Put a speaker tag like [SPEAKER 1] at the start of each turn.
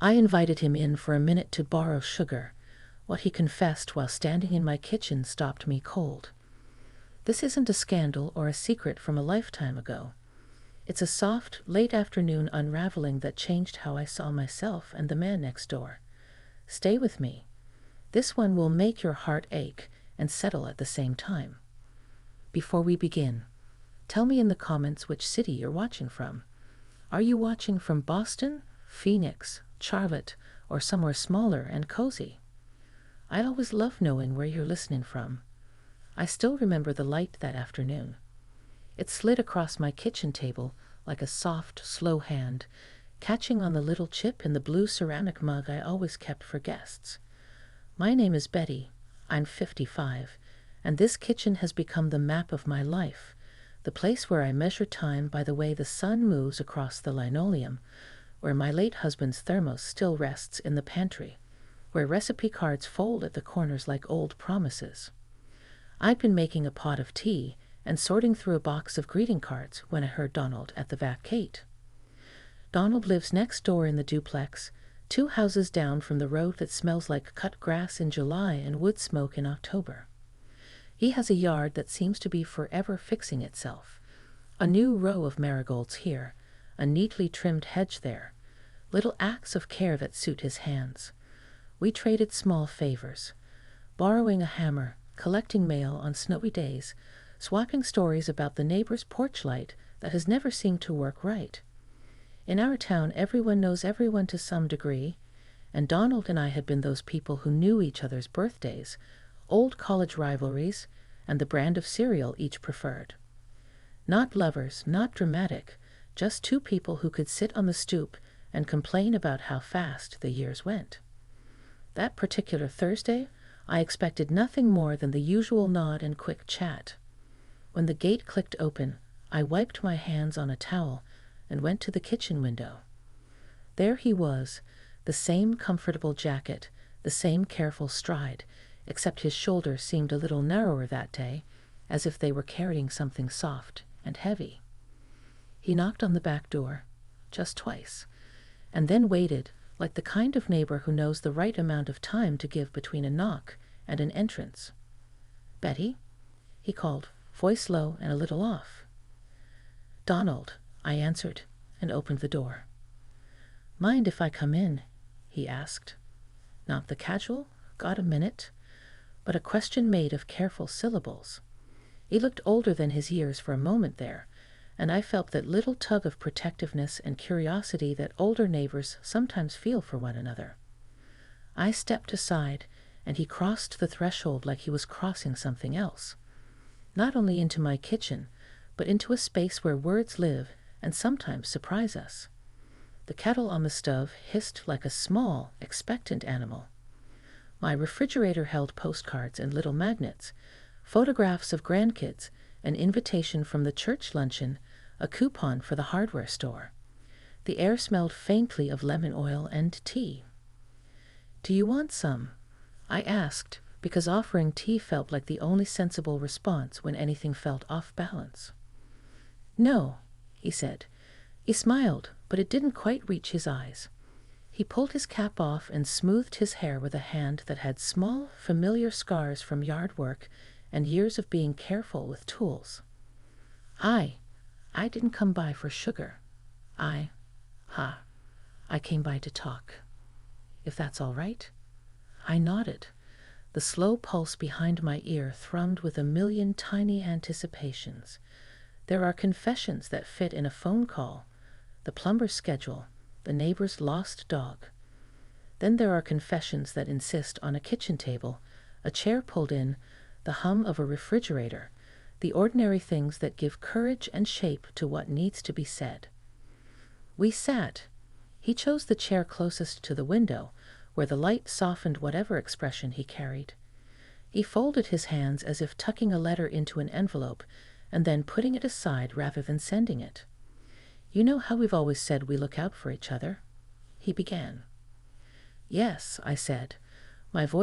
[SPEAKER 1] I invited him in for a minute to borrow sugar. What he confessed while standing in my kitchen stopped me cold. This isn't a scandal or a secret from a lifetime ago. It's a soft, late afternoon unraveling that changed how I saw myself and the man next door. Stay with me. This one will make your heart ache and settle at the same time. Before we begin, tell me in the comments which city you're watching from. Are you watching from Boston, Phoenix, Charlotte, or somewhere smaller and cozy? I always love knowing where you're listening from. I still remember the light that afternoon. It slid across my kitchen table like a soft, slow hand, catching on the little chip in the blue ceramic mug I always kept for guests. My name is Betty. I'm 55, and this kitchen has become the map of my life, the place where I measure time by the way the sun moves across the linoleum, where my late husband's thermos still rests in the pantry, where recipe cards fold at the corners like old promises. I'd been making a pot of tea and sorting through a box of greeting cards when I heard Donald at the back gate. Donald lives next door in the duplex, 2 houses down from the road that smells like cut grass in July and wood smoke in October. He has a yard that seems to be forever fixing itself. A new row of marigolds here, a neatly trimmed hedge there, little acts of care that suit his hands. We traded small favors, borrowing a hammer, collecting mail on snowy days, swapping stories about the neighbor's porch light that has never seemed to work right. In our town, everyone knows everyone to some degree, and Donald and I had been those people who knew each other's birthdays, old college rivalries, and the brand of cereal each preferred. Not lovers, not dramatic, just 2 people who could sit on the stoop and complain about how fast the years went. That particular Thursday, I expected nothing more than the usual nod and quick chat. When the gate clicked open, I wiped my hands on a towel and went to the kitchen window. There he was, the same comfortable jacket, the same careful stride, except his shoulders seemed a little narrower that day, as if they were carrying something soft and heavy. He knocked on the back door, just twice, and then waited, like the kind of neighbor who knows the right amount of time to give between a knock and an entrance. "Betty?" he called, voice low and a little off. "Donald," I answered, and opened the door. "Mind if I come in?" he asked. Not the casual, "Got a minute?" but a question made of careful syllables. He looked older than his years for a moment there, and I felt that little tug of protectiveness and curiosity that older neighbors sometimes feel for one another. I stepped aside, and he crossed the threshold like he was crossing something else. Not only into my kitchen, but into a space where words live and sometimes surprise us. The kettle on the stove hissed like a small, expectant animal. My refrigerator held postcards and little magnets, photographs of grandkids, an invitation from the church luncheon, a coupon for the hardware store. The air smelled faintly of lemon oil and tea. "Do you want some?" I asked, because offering tea felt like the only sensible response when anything felt off balance. "No," he said. He smiled, but it didn't quite reach his eyes. He pulled his cap off and smoothed his hair with a hand that had small, familiar scars from yard work and years of being careful with tools. I didn't come by for sugar. I came by to talk. If that's all right?" I nodded. The slow pulse behind my ear thrummed with a million tiny anticipations. There are confessions that fit in a phone call, the plumber's schedule, the neighbor's lost dog. Then there are confessions that insist on a kitchen table, a chair pulled in, the hum of a refrigerator, the ordinary things that give courage and shape to what needs to be said. We sat. He chose the chair closest to the window, where the light softened whatever expression he carried. He folded his hands as if tucking a letter into an envelope and then putting it aside rather than sending it. "You know how we've always said we look out for each other?" he began. "Yes," I said, my voice